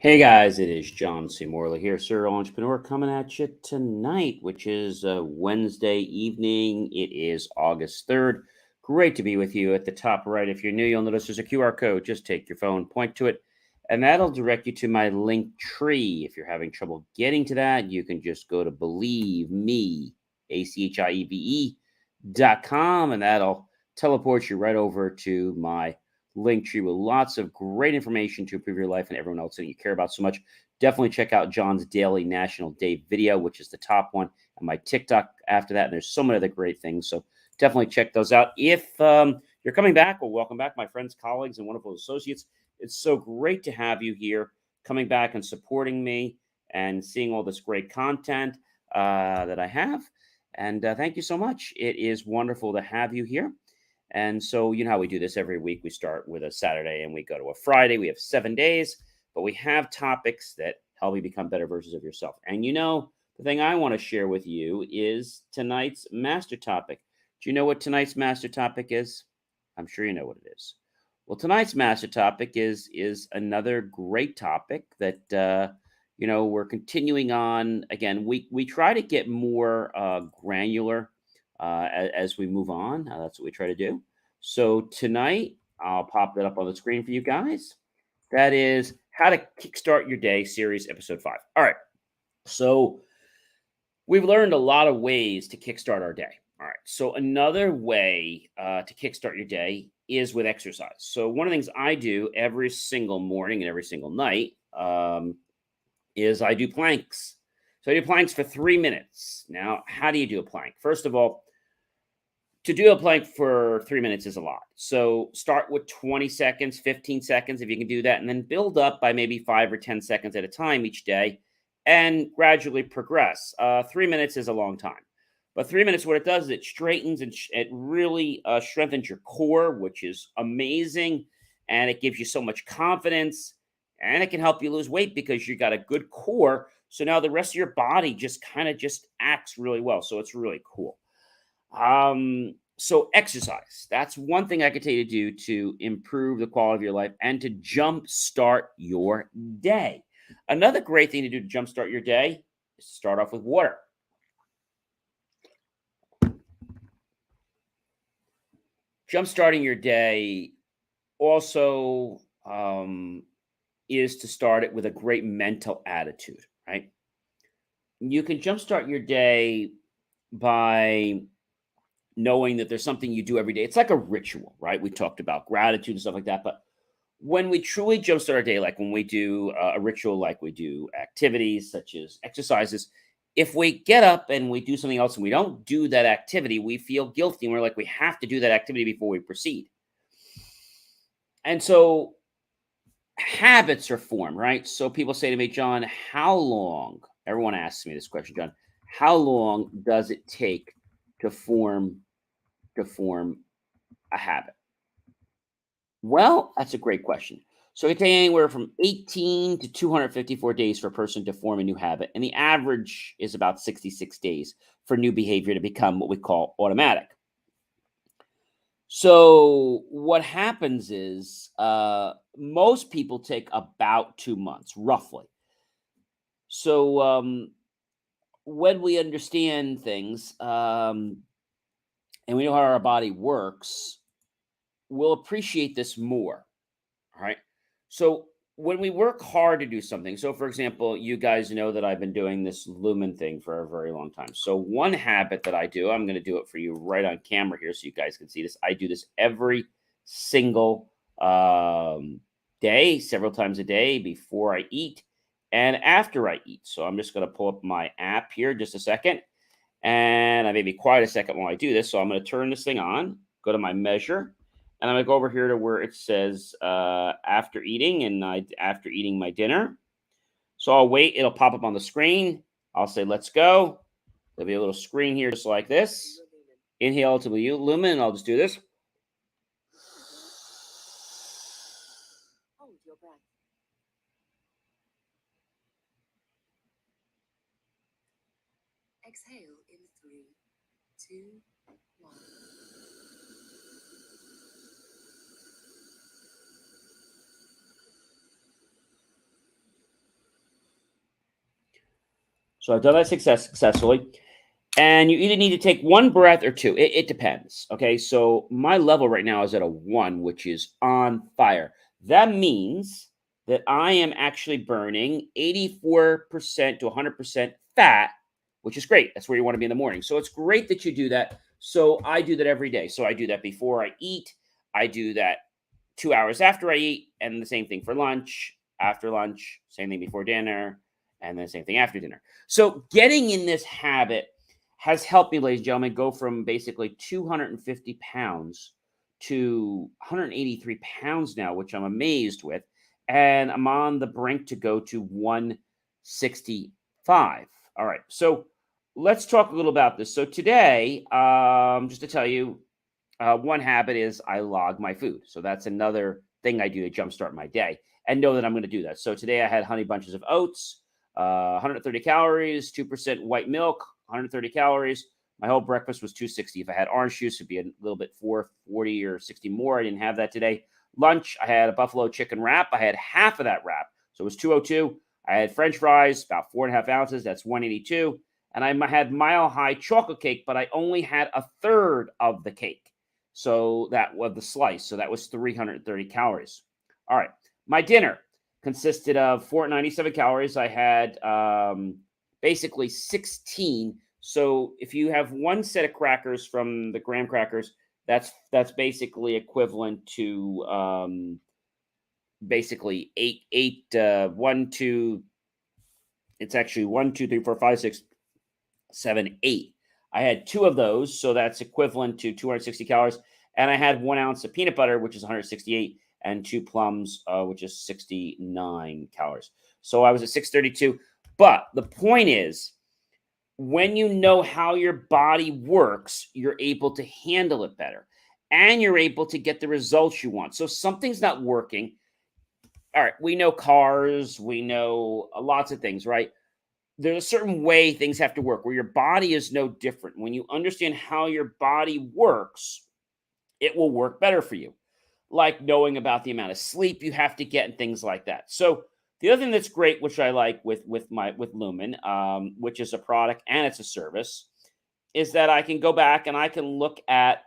Hey guys, it is John C. Morley here, serial entrepreneur, coming at you tonight, which is Wednesday evening. It is August 3rd. Great to be with you. At the top right, if you're new, you'll notice there's a QR code. Just take your phone, point to it, and that'll direct you to my link tree. If you're having trouble getting to that, you can just go to Believe Me, ACHIEVE.com, and that'll teleport you right over to my link tree with lots of great information to improve your life and everyone else that you care about so much. Definitely check out John's daily National Day video, which is the top one, and my TikTok after that. And there's so many other great things. So definitely check those out. If you're coming back, well, welcome back, my friends, colleagues, and wonderful associates. It's so great to have you here, coming back and supporting me and seeing all this great content that I have. And thank you so much. It is wonderful to have you here. And so, you know how we do this every week. We start with a Saturday and we go to a Friday. We have 7 days, but we have topics that help you become better versions of yourself. And the thing I want to share with you is tonight's master topic. Do you know what tonight's master topic is? I'm sure you know what it is. Well, tonight's master topic is another great topic that we're continuing on. Again, we try to get more granular as we move on. That's what we try to do. So tonight, I'll pop that up on the screen for you guys. That is How to Kickstart Your Day, series episode 5. All right. So we've learned a lot of ways to kickstart our day. All right. So another way to kickstart your day is with exercise. So one of the things I do every single morning and every single night is I do planks. So I do planks for 3 minutes. Now, how do you do a plank? First of all, to do a plank for 3 minutes is a lot. So start with 20 seconds, 15 seconds, if you can do that, and then build up by maybe 5 or 10 seconds at a time each day and gradually progress. 3 minutes is a long time. But 3 minutes, what it does is it straightens and it really strengthens your core, which is amazing. And it gives you so much confidence. And it can help you lose weight because you got a good core. So now the rest of your body just kind of just acts really well. So it's really cool. So exercise. That's one thing I could tell you to do to improve the quality of your life and to jumpstart your day. Another great thing to do to jumpstart your day is to start off with water. Jumpstarting your day also is to start it with a great mental attitude, right? You can jumpstart your day by knowing that there's something you do every day. It's like a ritual, right? We talked about gratitude and stuff like that. But when we truly jumpstart our day, like when we do a ritual, like we do activities such as exercises, if we get up and we do something else and we don't do that activity, we feel guilty and we're like, we have to do that activity before we proceed. And so habits are formed, right? So people say to me, John, how long? Everyone asks me this question, John. How long does it take to form a habit? Well, that's a great question. So it can take anywhere from 18 to 254 days for a person to form a new habit, and the average is about 66 days for new behavior to become what we call automatic. So what happens is most people take about 2 months, roughly. So when we understand things and we know how our body works, we'll appreciate this more. All right. So when we work hard to do something, so for example, you guys know that I've been doing this lumen thing for a very long time. So one habit that I do, I'm going to do it for you right on camera here so you guys can see this. I do this every single day, several times a day before I eat and after I eat. So I'm just going to pull up my app here just a second. And I may be quiet a second while I do this. So I'm going to turn this thing on, go to my measure, and I'm going to go over here to where it says after eating and after eating my dinner. So I'll wait. It'll pop up on the screen. I'll say, let's go. There'll be a little screen here just like this. Inhale to the lumen, and I'll just do this. Hold your breath. Exhale in 3, 2, 1. So I've done that successfully. And you either need to take one breath or two. It depends. Okay. So my level right now is at a 1, which is on fire. That means that I am actually burning 84% to 100% fat, which is great. That's where you want to be in the morning. So it's great that you do that. So I do that every day. So I do that before I eat. I do that 2 hours after I eat, and the same thing for lunch, after lunch, same thing before dinner, and then same thing after dinner. So getting in this habit has helped me, ladies and gentlemen, go from basically 250 pounds to 183 pounds now, which I'm amazed with. And I'm on the brink to go to 165. All right. So let's talk a little about this. So today, just to tell you, one habit is I log my food. So that's another thing I do to jumpstart my day and know that I'm going to do that. So today I had honey bunches of oats, 130 calories, 2% white milk, 130 calories. My whole breakfast was 260. If I had orange juice, it'd be a little bit 440 or 60 more. I didn't have that today. Lunch, I had a buffalo chicken wrap. I had half of that wrap. So it was 202. I had French fries, about 4.5 ounces. That's 182. And I had Mile High chocolate cake, but I only had a third of the cake. So that was the slice. So that was 330 calories. All right. My dinner consisted of 497 calories. I had basically 16. So if you have one set of crackers from the graham crackers, that's basically equivalent to basically one, two. It's actually 1, 2, 3, 4, 5, 6, 7, 8. I had 2 of those, so that's equivalent to 260 calories. And I had 1 ounce of peanut butter, which is 168, and 2 plums, which is 69 calories. So I was at 632. But the point is, when you know how your body works, you're able to handle it better and you're able to get the results you want. So if something's not working, all right, we know cars, we know lots of things, right? There's a certain way things have to work where your body is no different. When you understand how your body works, it will work better for you. Like knowing about the amount of sleep you have to get and things like that. So the other thing that's great, which I like with Lumen, which is a product and it's a service, is that I can go back and I can look at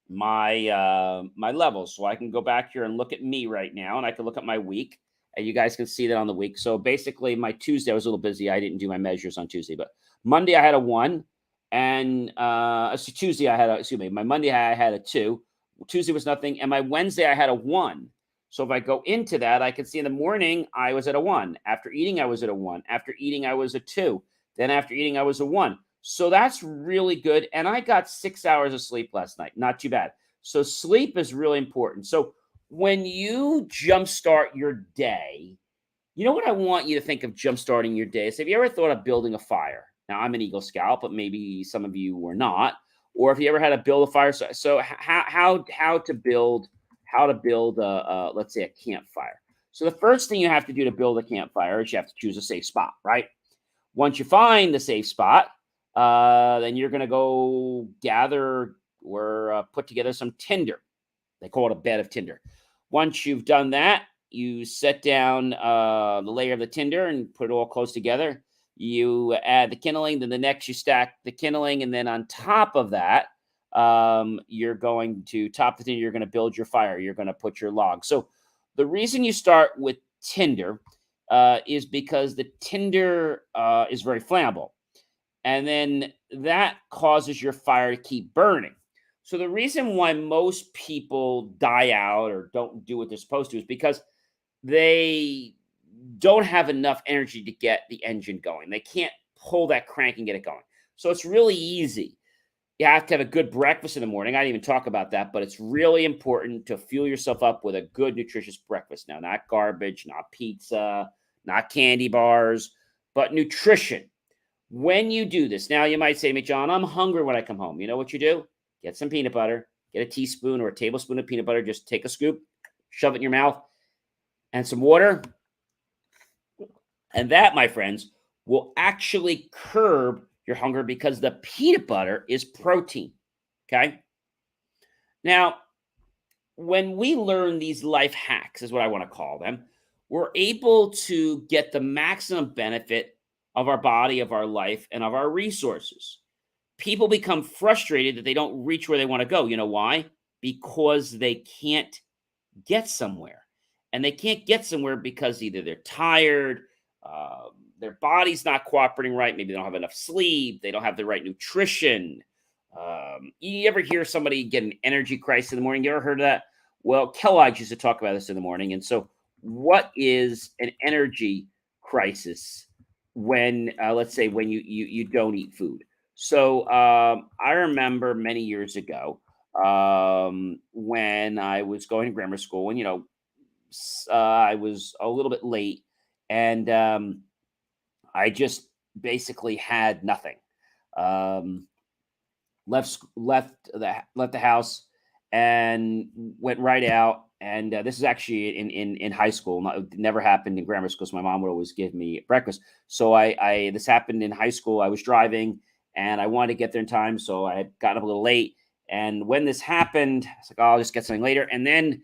my levels. So I can go back here and look at me right now, and I can look at my week, and you guys can see that on the week. So basically, my Tuesday I was a little busy. I didn't do my measures on Tuesday, but Monday I had a 1, and so Tuesday I had my Monday I had a 2. Tuesday was nothing, and my Wednesday I had a 1. So if I go into that, I can see in the morning I was at a 1. After eating, I was at a 1. After eating, I was a 2. Then after eating, I was a 1. So that's really good. And I got 6 hours of sleep last night. Not too bad. So sleep is really important. So when you jumpstart your day, you know what I want you to think of jumpstarting your day is, have you ever thought of building a fire? Now I'm an Eagle Scout, but maybe some of you were not. Or if you ever had to build a fire, so how to build let's say a campfire. So the first thing you have to do to build a campfire is you have to choose a safe spot, right? Once you find the safe spot, then you're going to go gather or put together some tinder. They call it a bed of tinder. Once you've done that, you set down the layer of the tinder and put it all close together. You add the kindling, then the next you stack the kindling, and then on top of that, you're going to top the tinder. You're going to build your fire. You're going to put your log. So the reason you start with tinder is because the tinder is very flammable. And then that causes your fire to keep burning. So the reason why most people die out or don't do what they're supposed to is because they don't have enough energy to get the engine going. They can't pull that crank and get it going. So it's really easy. You have to have a good breakfast in the morning. I didn't even talk about that, but it's really important to fuel yourself up with a good, nutritious breakfast. Now, not garbage, not pizza, not candy bars, but nutrition. When you do this, now you might say to me, John, I'm hungry when I come home. You know what you do? Get some peanut butter, get a teaspoon or a tablespoon of peanut butter, just take a scoop, shove it in your mouth, and some water. And that, my friends, will actually curb your hunger because the peanut butter is protein. Okay. Now, when we learn these life hacks, is what I want to call them, we're able to get the maximum benefit of our body, of our life, and of our resources. People become frustrated that they don't reach where they want to go. You know why? Because they can't get somewhere. And they can't get somewhere because either they're tired, their body's not cooperating right, maybe they don't have enough sleep, they don't have the right nutrition. You ever hear somebody get an energy crisis in the morning? You ever heard of that? Well, Kellogg used to talk about this in the morning. And so, what is an energy crisis when, let's say, when you don't eat food? So, I remember many years ago when I was going to grammar school, and I was a little bit late, and I just basically had nothing. Um, left the house and went right out. And this is actually in high school. It never happened in grammar school. So my mom would always give me breakfast. So I this happened in high school. I was driving and I wanted to get there in time, so I had gotten up a little late. And when this happened, I was like, "Oh, I'll just get something later." And then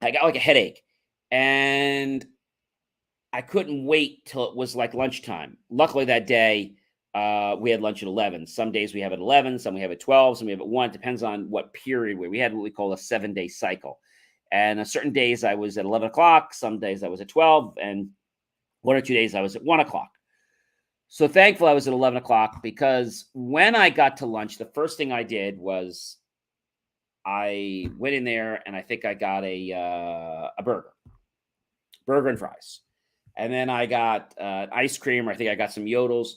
I got like a headache, and I couldn't wait till it was like lunchtime. Luckily that day, we had lunch at 11. Some days we have at 11, some we have at 12, some we have at 1. It depends on what period we had what we call a 7-day cycle. And on certain days I was at 11 o'clock, some days I was at 12, and 1 or 2 days I was at 1 o'clock. So thankful I was at 11 o'clock, because when I got to lunch, the first thing I did was I went in there and I think I got a burger and fries. And then I got ice cream, or I think I got some yodels,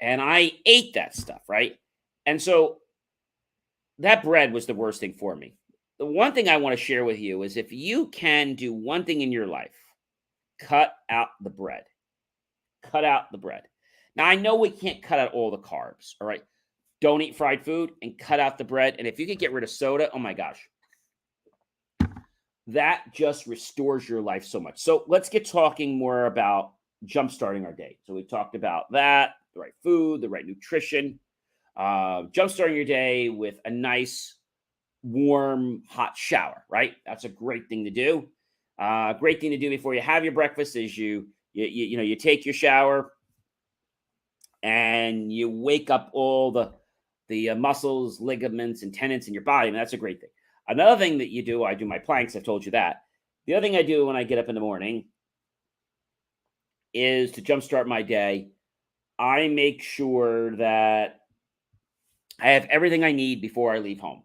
and I ate that stuff, right? And so that bread was the worst thing for me. The one thing I want to share with you is, if you can do one thing in your life, cut out the bread. Cut out the bread. Now, I know we can't cut out all the carbs, all right? Don't eat fried food and cut out the bread. And if you could get rid of soda, oh my gosh, that just restores your life so much. So let's get talking more about jumpstarting our day. So we talked about that, the right food, the right nutrition, jumpstarting your day with a nice, warm, hot shower, right? That's a great thing to do. Great thing to do before you have your breakfast is you take your shower and you wake up all the muscles, ligaments, and tendons in your body. And that's a great thing. Another thing that you do, I do my planks. I've told you that. The other thing I do when I get up in the morning is to jumpstart my day. I make sure that I have everything I need before I leave home.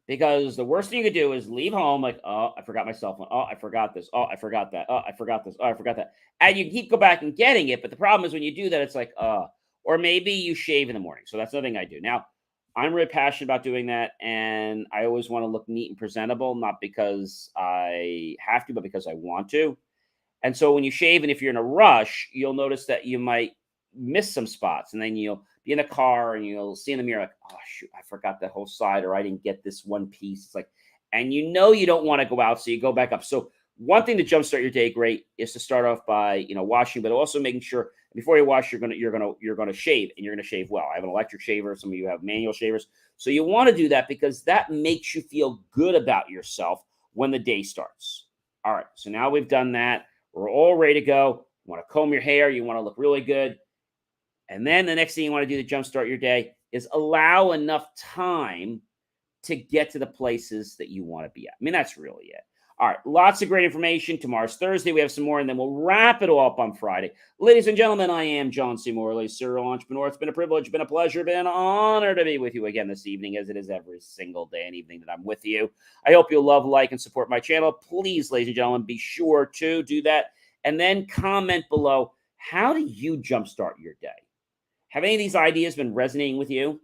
Because the worst thing you could do is leave home like, oh, I forgot my cell phone. Oh, I forgot this. Oh, I forgot that. Oh, I forgot this. Oh, I forgot that. And you keep go back and getting it. But the problem is when you do that, it's like, or maybe you shave in the morning. So that's another thing I do. Now, I'm really passionate about doing that. And I always want to look neat and presentable, not because I have to, but because I want to. And so when you shave, and if you're in a rush, you'll notice that you might miss some spots. And then you'll be in the car and you'll see in the mirror, like, oh, shoot, I forgot that whole side, or I didn't get this one piece. It's like, and you don't want to go out. So you go back up. So one thing to jumpstart your day great is to start off by, washing, but also making sure before you wash, you're gonna shave, and you're gonna shave well. I have an electric shaver. Some of you have manual shavers. So you want to do that because that makes you feel good about yourself when the day starts. All right. So now we've done that. We're all ready to go. You want to comb your hair. You want to look really good. And then the next thing you want to do to jumpstart your day is allow enough time to get to the places that you want to be at. I mean, that's really it. All right, lots of great information. Tomorrow's Thursday. We have some more, and then we'll wrap it all up on Friday. Ladies and gentlemen, I am John C. Morley, serial entrepreneur. It's been a privilege, been a pleasure, been an honor to be with you again this evening, as it is every single day and evening that I'm with you. I hope you'll love, like, and support my channel. Please, ladies and gentlemen, be sure to do that. And then comment below, how do you jumpstart your day? Have any of these ideas been resonating with you?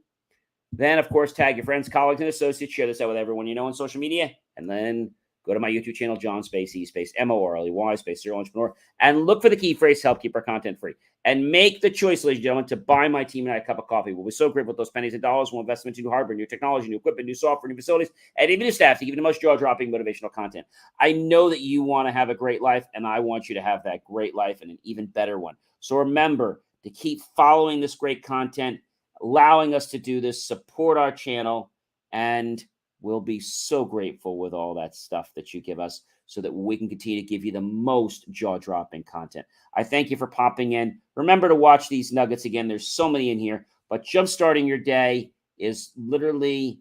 Then, of course, tag your friends, colleagues, and associates. Share this out with everyone you know on social media. And then go to my YouTube channel, John Space E Space Morley Space Serial Entrepreneur, and look for the key phrase to help keep our content free. And make the choice, ladies and gentlemen, to buy my team and I a cup of coffee. We'll be so grateful with those pennies and dollars. We'll invest into new hardware, new technology, new equipment, new software, new facilities, and even new staff to give you the most jaw-dropping motivational content. I know that you want to have a great life, and I want you to have that great life and an even better one. So remember to keep following this great content, allowing us to do this, support our channel, and We'll be so grateful with all that stuff that you give us so that we can continue to give you the most jaw-dropping content. I thank you for popping in. Remember to watch these nuggets again. There's so many in here, but jump-starting your day is literally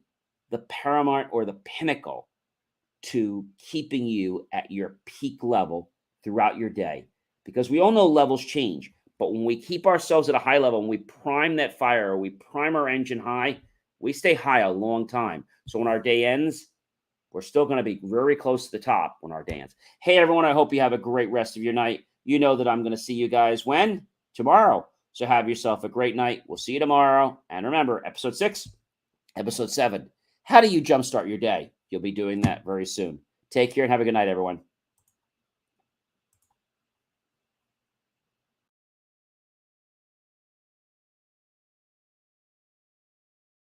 the paramount or the pinnacle to keeping you at your peak level throughout your day. Because we all know levels change, but when we keep ourselves at a high level and we prime that fire or we prime our engine high, we stay high a long time. So when our day ends, we're still going to be very close to the top when our day ends. Hey, everyone, I hope you have a great rest of your night. You know that I'm going to see you guys when? Tomorrow. So have yourself a great night. We'll see you tomorrow. And remember, episode 6, episode 7. How do you jumpstart your day? You'll be doing that very soon. Take care and have a good night, everyone.